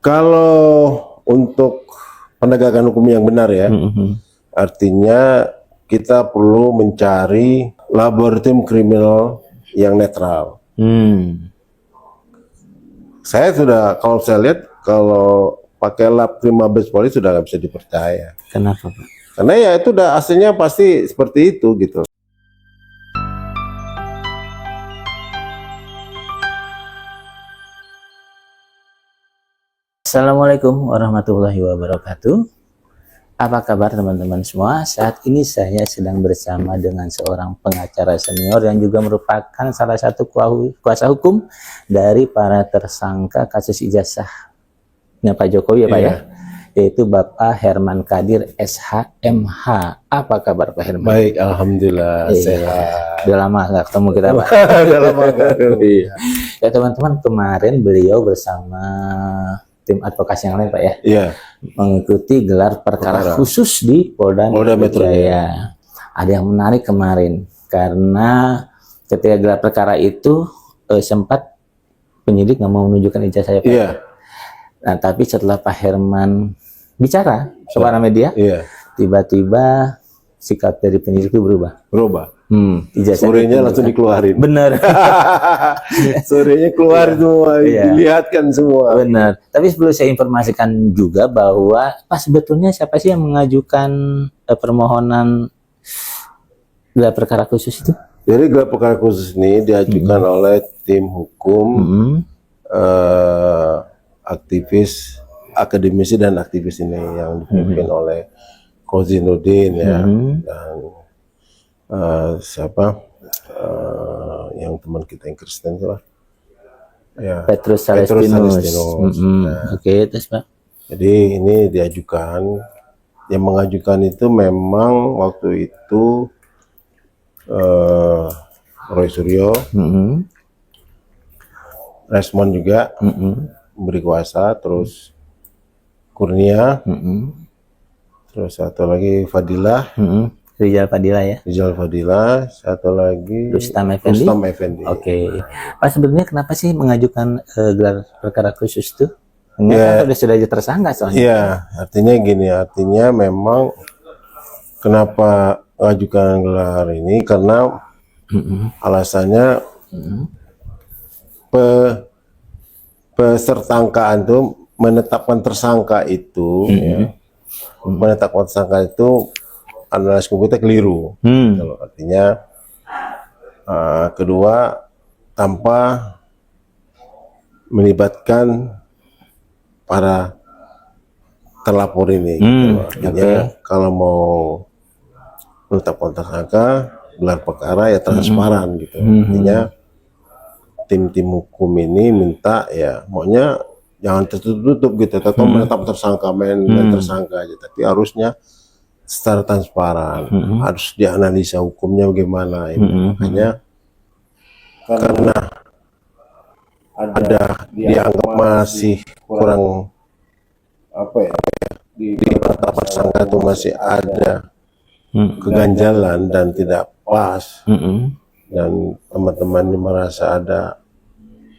Kalau untuk penegakan hukum yang benar ya, artinya kita perlu mencari laboratorium kriminal yang netral. Saya sudah, kalau saya lihat, kalau pakai lab Mabes Polri sudah nggak bisa dipercaya. Kenapa, Pak? Karena ya itu udah aslinya pasti seperti itu gitu. Assalamualaikum warahmatullahi wabarakatuh. Apa kabar teman-teman semua? Saat ini saya sedang bersama dengan seorang pengacara senior yang juga merupakan salah satu kuasa hukum dari para tersangka kasus ijazahnya Pak Jokowi ya Pak ya, yaitu Bapak Herman Kadir SHMH. Apa kabar Pak Herman? Baik, alhamdulillah sehat. Udah lama nggak ketemu kita Pak. Udah lama nggak ketemu. Ya teman-teman, kemarin beliau bersama tim advokasi yang lain Pak ya, mengikuti gelar perkara khusus di Polda Metro Jaya. Ada yang menarik kemarin karena ketika gelar perkara itu sempat penyidik nggak mau menunjukkan ijazah saya Pak. Nah tapi setelah Pak Herman bicara ke para media, tiba-tiba sikap dari penyidik itu berubah. Sorenya langsung dikeluarin. Bener. Sorenya keluar semua, dilihatkan semua. Benar. Tapi perlu saya informasikan juga bahwa sebetulnya siapa sih yang mengajukan permohonan gelar perkara khusus itu? Jadi gelar perkara khusus ini diajukan oleh tim hukum, aktivis, akademisi dan aktivis ini yang dipimpin oleh Kozinuddin ya, dan yang teman kita yang Kristen itu ya, Petrus Salestinus. Oke, terus Pak. Jadi ini diajukan, yang mengajukan itu memang waktu itu Roy Suryo, Respon juga memberi kuasa, terus Kurnia, terus satu lagi Fadilah. Rizal Fadilah ya. Rizal Fadilah, satu lagi Rustam Effendi. Oke. Pak, sebenarnya kenapa sih mengajukan gelar perkara khusus itu? Kan sudah tersangka soalnya. Iya, artinya gini, artinya memang kenapa mengajukan gelar ini karena alasannya pesertangkaan itu menetapkan tersangka itu, menetapkan tersangka itu analisis hukum kita keliru. Kalau artinya kedua, tanpa melibatkan para terlapor ini. Artinya kalau mau menetapkan tersangka, gelar perkara ya transparan gitu. Artinya tim hukum ini minta ya maunya jangan tertutup gitu, atau menetapkan tersangka main tersangka aja, tapi harusnya secara transparan, harus dianalisa hukumnya bagaimana ini. Makanya karena ada dianggap masih kurang di penetapan tersangka itu masih ada keganjalan dan tidak pas, dan teman-teman merasa ada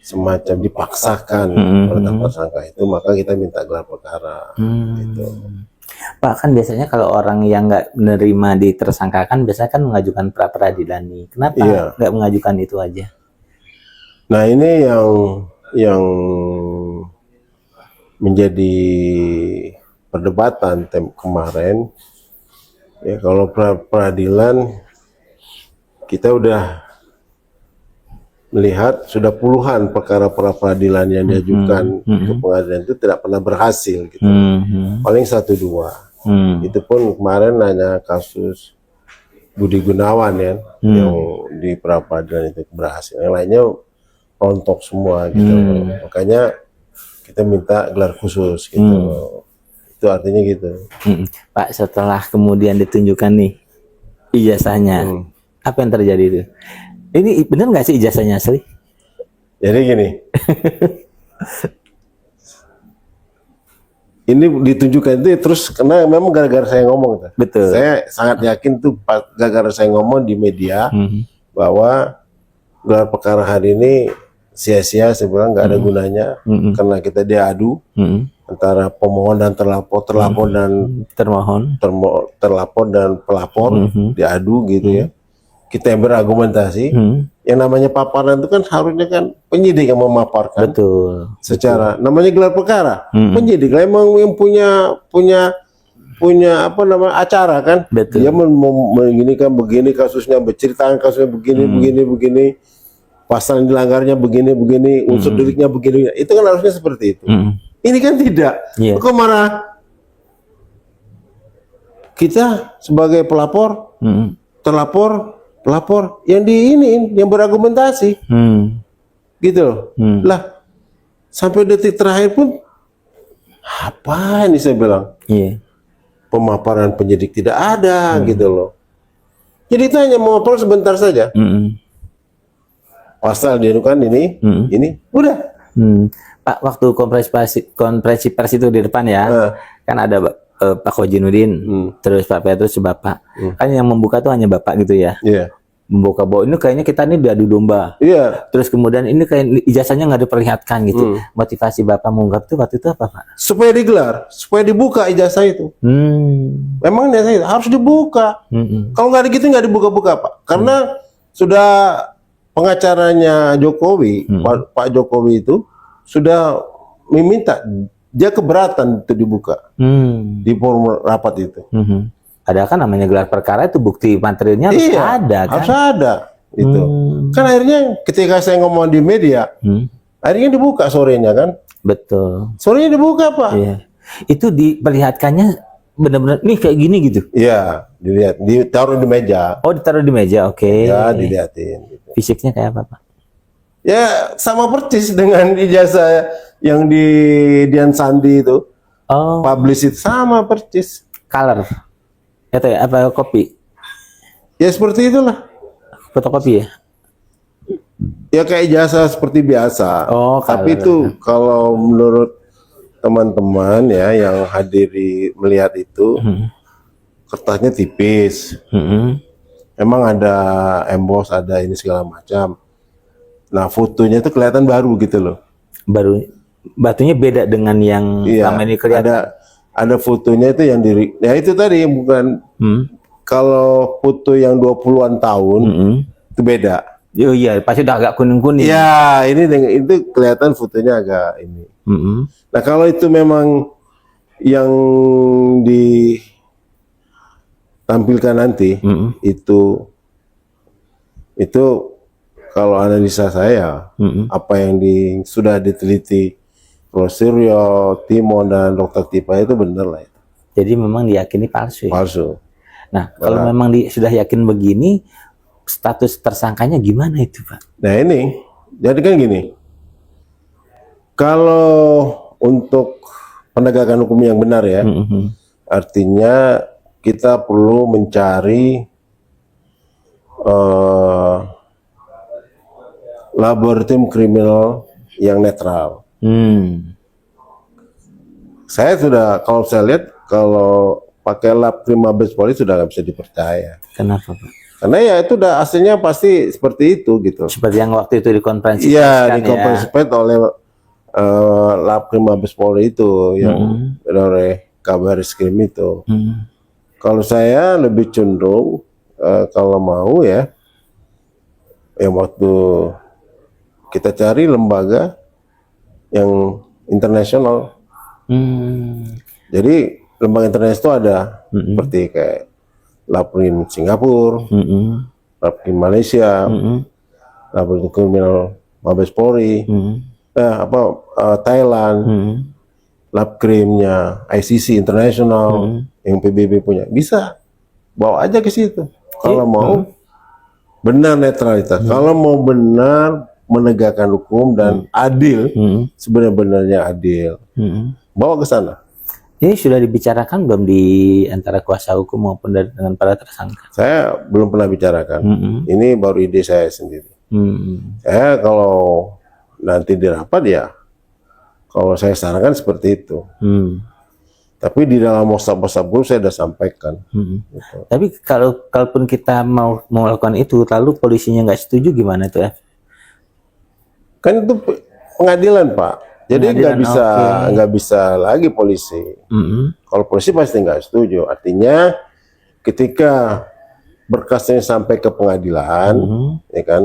semacam dipaksakan penetapan tersangka itu, maka kita minta gelar perkara gitu. Pak, kan biasanya kalau orang yang nggak menerima ditersangkakan biasanya kan mengajukan pra peradilan nih. Kenapa nggak mengajukan itu aja? Nah ini yang menjadi perdebatan kemarin ya. Kalau peradilan kita udah melihat sudah puluhan perkara pra peradilan yang diajukan ke pengadilan itu tidak pernah berhasil gitu. Paling 1-2. Itu pun kemarin hanya kasus Budi Gunawan ya, yang di pra peradilan itu berhasil. Yang lainnya rontok semua gitu. Makanya kita minta gelar khusus gitu. Itu artinya gitu. Pak, setelah kemudian ditunjukkan nih ijazahnya, apa yang terjadi itu? Ini benar nggak sih ijazahnya asli? Jadi gini, ini ditunjukkan itu terus karena memang gara-gara saya ngomong. Betul. Saya sangat yakin tuh gara-gara saya ngomong di media bahwa gelar perkara hari ini sia-sia, saya bilang nggak ada gunanya, karena kita diadu antara pemohon dan terlapor dan terlapor dan pelapor diadu gitu ya. Kita yang berargumentasi, yang namanya paparan itu kan harusnya kan penyidik yang memaparkan. Betul. Secara namanya gelar perkara, penyidik lah emang yang punya apa namanya acara kan. Betul. Dia mengginikan begini kasusnya, berceritakan kasusnya begini, pasal yang dilanggarnya begini, unsur deliknya begini. Itu kan harusnya seperti itu. Ini kan tidak. Kok marah? Kita sebagai pelapor, pelapor yang yang berargumentasi, gitu loh. Lah sampai detik terakhir pun apa ini saya bilang? Pemaparan penyidik tidak ada, gitu loh. Jadi itu hanya memaparkan sebentar saja. Pasal dianukan ini, udah. Pak, waktu konferensi pers itu di depan ya, kan ada Pak Khojinudin, terus Pak Petrus, Bapak. Kan yang membuka tuh hanya Bapak gitu ya. Membuka bahwa ini kayaknya kita ini diadu domba. Terus kemudian ini kayak ijazahnya nggak diperlihatkan gitu. Motivasi Bapak mengungkap itu waktu itu apa, Pak? Supaya digelar, supaya dibuka ijazah itu. Memang ijazah itu harus dibuka. Kalau nggak gitu nggak dibuka-buka, Pak. Karena sudah pengacaranya Jokowi, Pak Jokowi itu sudah meminta, dia keberatan itu dibuka di forum rapat itu. Padahal kan namanya gelar perkara itu bukti materialnya harus ada kan? Harus ada itu. Kan akhirnya ketika saya ngomong di media, akhirnya dibuka sorenya kan? Betul. Sorenya dibuka, Pak. Itu diperlihatkannya benar-benar nih kayak gini gitu? Iya, dilihat, ditaruh di meja. Oh, ditaruh di meja, oke. Ya, dilihatin. Gitu. Fisiknya kayak apa, Pak? Ya, sama persis dengan ijazah yang di Dian Sandi itu. Publish itu sama persis. Color. Itu ya, apa kopi? Ya seperti itulah. Fotokopi ya? Ya kayak ijazah seperti biasa. Tapi itu kalau menurut teman-teman ya yang melihat itu, kertasnya tipis. Emang ada emboss, ada ini segala macam. Nah fotonya itu kelihatan baru gitu loh. Baru, batunya beda dengan yang selama ini kelihatan. Ada fotonya itu yang ya itu tadi bukan kalau foto yang 20-an tahun itu beda. Oh iya, pasti udah agak kuning-kuning. Ya, ini itu kelihatan fotonya agak ini. Nah, kalau itu memang yang ditampilkan nanti itu kalau analisa saya apa yang sudah diteliti Prof. Suryo, Timon, dan Dr. Tipa itu benar lah itu. Jadi memang diyakini palsu ya? Palsu. Nah, kalau memang sudah yakin begini, status tersangkanya gimana itu, Pak? Nah ini, jadi kan gini, kalau untuk penegakan hukum yang benar ya, artinya kita perlu mencari laboratorium kriminal yang netral. Saya sudah, kalau saya lihat, kalau pakai lab Krim Mabes Polri sudah nggak bisa dipercaya. Kenapa, Pak? Karena ya itu udah hasilnya pasti seperti itu gitu. Seperti yang waktu itu di konferensi. Iya, di konferensi pers oleh lab Krim Mabes Polri itu yang oleh Kabar Reskrim itu. Kalau saya lebih cenderung kalau mau ya, yang waktu kita cari lembaga yang internasional. Jadi lembaga internasional itu ada seperti kayak Laprim Singapura, Laprim Malaysia, Laprim Kriminal Mabes Polri, Thailand, Lapkrimnya ICC Internasional yang PBB punya, bisa bawa aja ke situ. Kalau mau benar netralitas, kalau mau benar menegakkan hukum dan adil, sebenarnya adil, bawa ke sana. Ini sudah dibicarakan belum di antara kuasa hukum maupun dengan para tersangka? Saya belum pernah bicarakan. Ini baru ide saya sendiri. Saya kalau nanti dirapat ya, kalau saya sarankan seperti itu. Tapi di dalam WhatsApp group saya sudah sampaikan. Gitu. Tapi kalaupun kita mau melakukan itu, lalu polisinya nggak setuju gimana tuh ya? Kan itu pengadilan, Pak. Jadi nggak bisa lagi polisi. Kalau polisi pasti nggak setuju. Artinya ketika berkasnya sampai ke pengadilan, ya kan,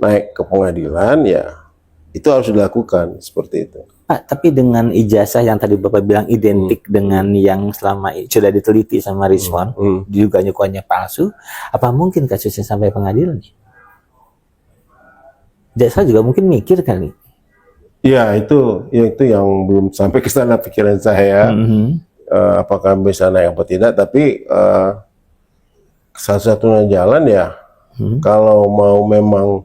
naik ke pengadilan, ya itu harus dilakukan seperti itu. Pak, tapi dengan ijazah yang tadi Bapak bilang identik dengan yang selama sudah diteliti sama Rizwan, juga nyukuannya palsu, apa mungkin kasusnya sampai pengadilan? Jasa juga mungkin mikir kali. Ya itu yang belum sampai ke sana pikiran saya. Apakah bisa naik apa tidak? Tapi satu-satunya jalan ya, kalau mau memang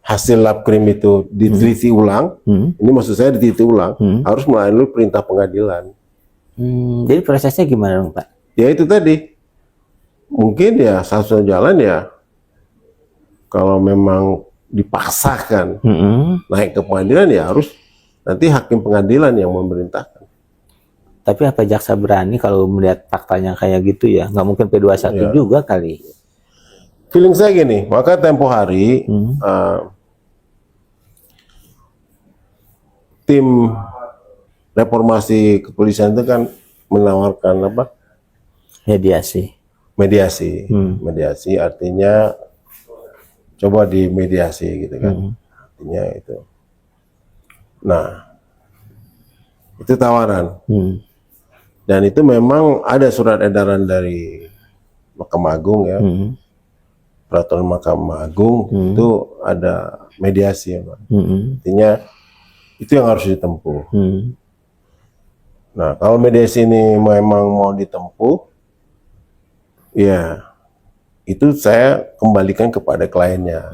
hasil lab krim itu diteliti ulang, ini maksud saya diteliti ulang, harus melalui perintah pengadilan. Jadi prosesnya gimana dong, Pak? Ya itu tadi, mungkin ya satu-satunya jalan ya, kalau memang dipaksakan naik ke pengadilan ya harus nanti hakim pengadilan yang memerintahkan. Tapi apa jaksa berani kalau melihat faktanya kayak gitu ya? Nggak mungkin P21 juga kali. Feeling saya gini, maka tempo hari tim reformasi kepolisian itu kan menawarkan apa? Mediasi. Mediasi artinya coba dimediasi gitu kan. Artinya itu. Nah, itu tawaran. Dan itu memang ada surat edaran dari Mahkamah Agung ya. Peraturan Mahkamah Agung itu ada mediasi ya, Pak. Artinya itu yang harus ditempuh. Nah, kalau mediasi ini memang mau ditempuh, ya itu saya kembalikan kepada kliennya.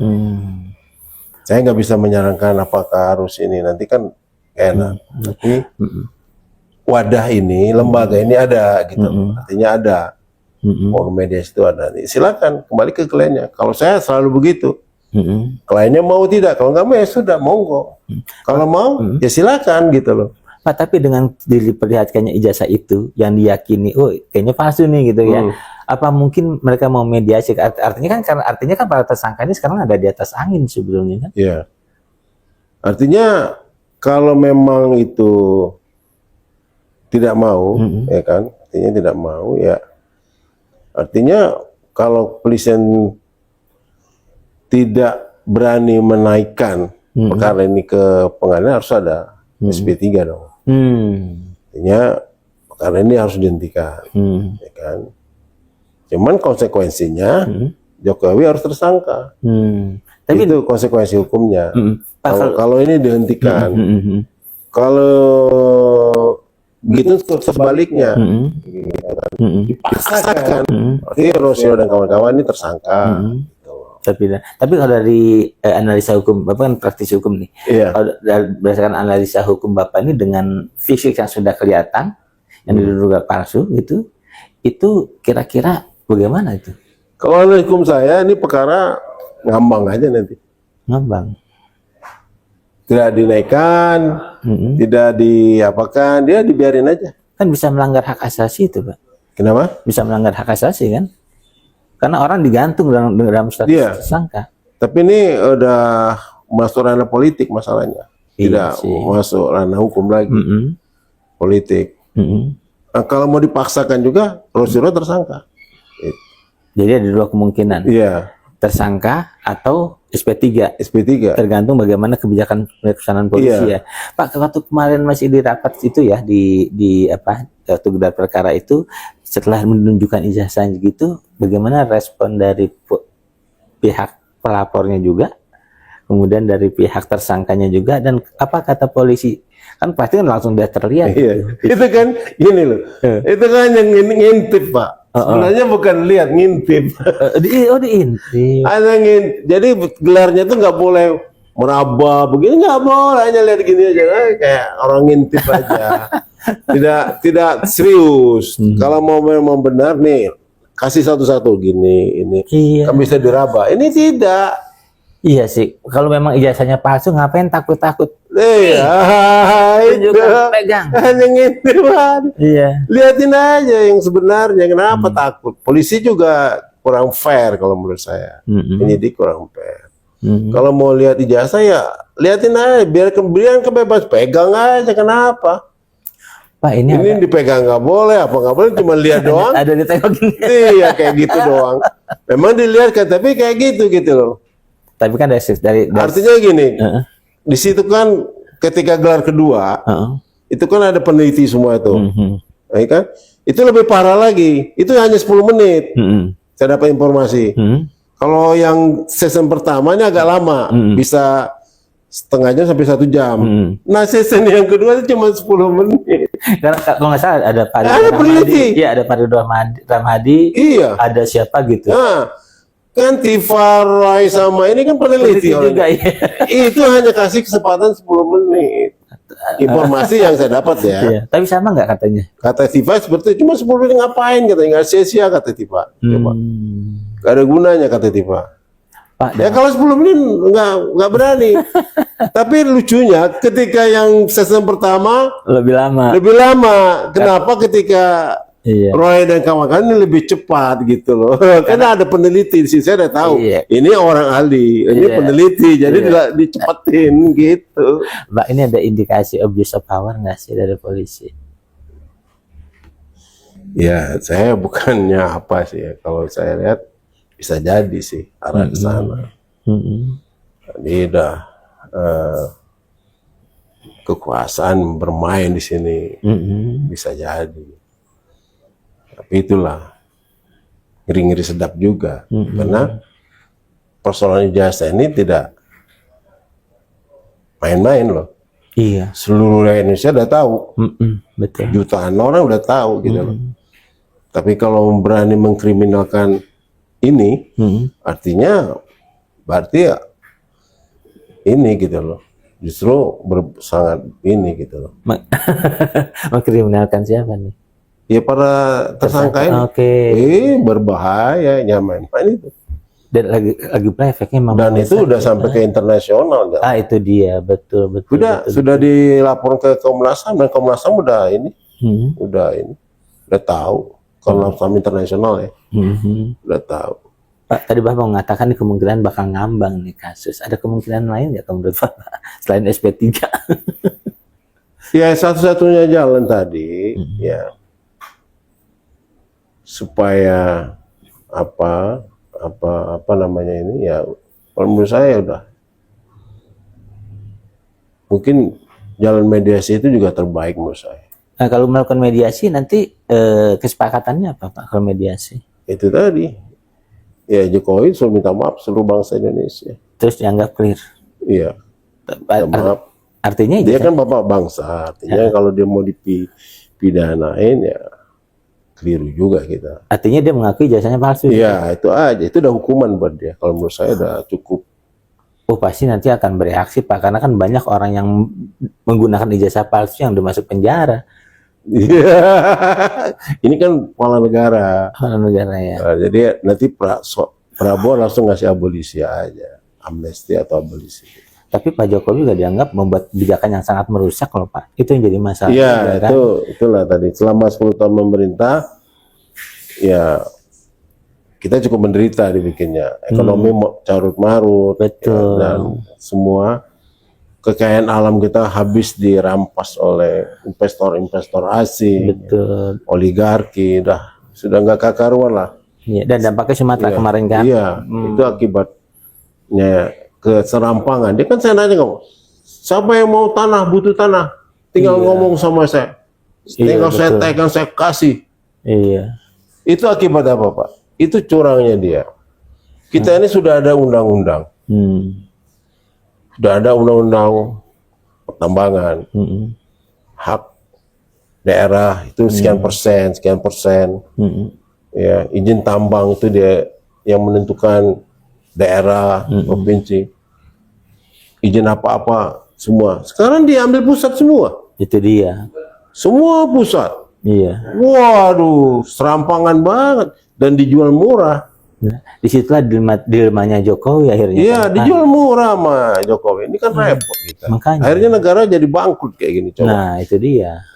Saya nggak bisa menyarankan apakah harus ini, nanti kan enak. Tapi wadah ini, lembaga ini ada gitu, artinya ada. Forum mediasi itu ada. Silakan kembali ke kliennya. Kalau saya selalu begitu. Kliennya mau tidak, kalau nggak mau ya sudah, monggo. Kalau mau ya silakan gitu loh. Pak, tapi dengan diperlihatkannya ijazah itu yang diyakini, oh kayaknya palsu nih gitu ya. Apa mungkin mereka mau mediasi? Artinya kan para tersangka ini sekarang ada di atas angin sebelumnya kan? Iya. Artinya kalau memang itu tidak mau, ya kan? Artinya tidak mau ya. Artinya kalau polisian tidak berani menaikkan perkara ini ke pengadilan harus ada SP3 dong. Artinya perkara ini harus dihentikan, ya kan? Cuman konsekuensinya Jokowi harus tersangka. Tapi itu konsekuensi hukumnya. Kalau ini dihentikan, kalau begitu sebaliknya, dipaksakan, artinya Rosio dan kawan-kawan ini tersangka. Tapi kalau dari analisa hukum, Bapak kan praktisi hukum nih. Kalau berdasarkan analisa hukum Bapak ini dengan fisik yang sudah kelihatan, yang diduga palsu itu kira-kira bagaimana itu? Kalau analisa hukum saya ini perkara ngambang aja nanti. Ngambang. Tidak dinaikkan, tidak diapakan, dia dibiarin aja. Kan bisa melanggar hak asasi itu, Pak. Kenapa? Bisa melanggar hak asasi kan? Karena orang digantung dalam status tersangka. Tapi ini udah masuk ranah politik masalahnya. Tidak masuk ranah hukum lagi. Politik. Nah, kalau mau dipaksakan juga, Rosiro tersangka. Jadi ada dua kemungkinan. Iya. Tersangka atau SP3. Tergantung bagaimana kebijakan pelaksanaan polisi ya. Pak, waktu kemarin masih di rapat itu ya di waktu gelar perkara itu setelah menunjukkan ijazah gitu, bagaimana respon dari pihak pelapornya juga, kemudian dari pihak tersangkanya juga, dan apa kata polisi? Kan pasti kan langsung dia terlihat. Itu kan gini loh. Itu kan yang ngintip, Pak. Sebenarnya bukan lihat, ngintip. Diintip. Jadi gelarnya tuh nggak boleh meraba begini, nggak boleh, hanya lihat gini aja, kayak orang ngintip aja. tidak serius. Kalau mau memang benar nih, kasih satu-satu gini, ini kan bisa diraba. Ini tidak. Iya sih. Kalau memang ijazahnya palsu, ngapain takut-takut? Itu pegang. Hanya ngintip. Iya. Lihatin aja yang sebenarnya. Kenapa takut? Polisi juga kurang fair kalau menurut saya. Penyidik kurang fair. Mm-mm. Kalau mau lihat ijazah ya liatin aja, biar kebebas, pegang aja, kenapa? Pak, ini dipegang nggak boleh, apa nggak boleh, cuma lihat doang. ada ditengok gini. Iya kayak gitu doang. Memang dilihat kan, tapi kayak gitu gitu loh. Tapi kan dari Artinya gini, di situ kan ketika gelar kedua, itu kan ada peneliti semua itu, ya kan? Itu lebih parah lagi. Itu hanya 10 menit. Saya dapat informasi. Kalau yang season pertamanya agak lama, bisa setengah jam sampai 1 jam. Nah season yang kedua itu cuma 10 menit. Karena kalau nggak salah ada Pak peneliti. Iya, ada Pak Ramadi. Iya. Ada siapa gitu. Nah, kan Tifa Rai sama ini kan peneliti juga. Iya. Itu hanya kasih kesempatan 10 menit. Informasi yang saya dapat ya. Iya. Tapi sama nggak katanya? Kata Tifa seperti cuma 10 menit ngapain katanya, nggak sia-sia kata Tifa. Coba. Gak ada gunanya kata Tifa. Pak, ya kalau 10 menit nggak berani. Tapi lucunya ketika yang season pertama lebih lama. Kenapa ketika Roy dan kawan-kawan ini lebih cepat gitu loh? Karena ada peneliti di sini, saya udah tahu. Ini orang ahli, ini peneliti, jadi dicepetin gitu. Mbak, ini ada indikasi abuse of power nggak sih dari polisi? Ya, saya bukannya apa sih ya. Kalau saya lihat bisa jadi sih arah ke sana. Ini udah kekuasaan bermain di sini, bisa jadi. Tapi itulah ngeri-ngeri sedap juga, karena persoalan ijazah ini tidak main-main loh. Iya. Seluruh Indonesia udah tahu, betul. Jutaan orang udah tahu gitu loh. Tapi kalau berani mengkriminalkan ini, artinya berarti ya ini gitu loh, justru sangat ini gitu loh. Mengkriminalkan siapa nih? Ya para tersangka ini. Berbahaya, main-main itu. Dan lagi pula efeknya dan itu udah sampai ke internasional. Itu dia, betul. Sudah dilaporkan ke Komnas HAM, dan Komnas HAM udah ini, udah tahu. Komnas HAM internasional ya, udah tahu. Pak, tadi Bapak mengatakan kemungkinan bakal ngambang nih kasus. Ada kemungkinan lain nggak menurut Bapak selain SP3? Ya satu-satunya jalan tadi ya supaya apa namanya ini ya, kalau menurut saya udah mungkin jalan mediasi itu juga terbaik menurut saya. Nah, kalau melakukan mediasi nanti kesepakatannya apa Pak kalau mediasi? Itu tadi ya, Jokowi suruh minta maaf seluruh bangsa Indonesia. Terus dianggap clear. Iya. Maaf. Artinya dia kan bapak bangsa, artinya kalau dia mau dipidanain ya keliru juga kita. Artinya dia mengakui jasanya palsu. Iya, itu aja. Itu udah hukuman buat dia. Kalau menurut saya udah cukup. Oh, pasti nanti akan bereaksi Pak, karena kan banyak orang yang menggunakan ijazah palsu yang dimasuk penjara. Iya. Ini kan kepala negara. Kepala negara ya. Nah, jadi nanti Prabowo langsung ngasih abolisi aja, amnesti atau abolisi. Tapi Pak Jokowi juga dianggap membuat kebijakan yang sangat merusak loh Pak. Itu yang jadi masalah. Iya, itulah tadi. Selama 10 tahun memerintah, ya kita cukup menderita dibikinnya. Ekonomi carut marut, betul. Ya, dan semua kekayaan alam kita habis dirampas oleh investor-investor asing, betul. Oligarki, sudah nggak karuan lah. Iya, dan dampaknya Sumatera kemarin kan. Iya, itu akibatnya keserampangan. Dia kan saya nanya ngomong, siapa yang mau tanah, butuh tanah, tinggal ngomong sama saya, tinggal saya tekan, saya kasih. Iya. Itu akibat apa Pak? Itu curangnya dia. Kita ini sudah ada undang-undang. Sudah ada undang-undang pertambangan. Hak daerah itu sekian persen. Ya, izin tambang itu dia yang menentukan, daerah, provinsi. Izin apa-apa semua. Sekarang diambil pusat semua. Itu dia. Semua pusat. Iya. Waduh, serampangan banget dan dijual murah. Nah, disitulah dilemanya Jokowi akhirnya. Iya, dijual murah sama Jokowi. Ini kan repot kita. Makanya. Akhirnya negara jadi bangkrut kayak gini. Coba. Nah, itu dia.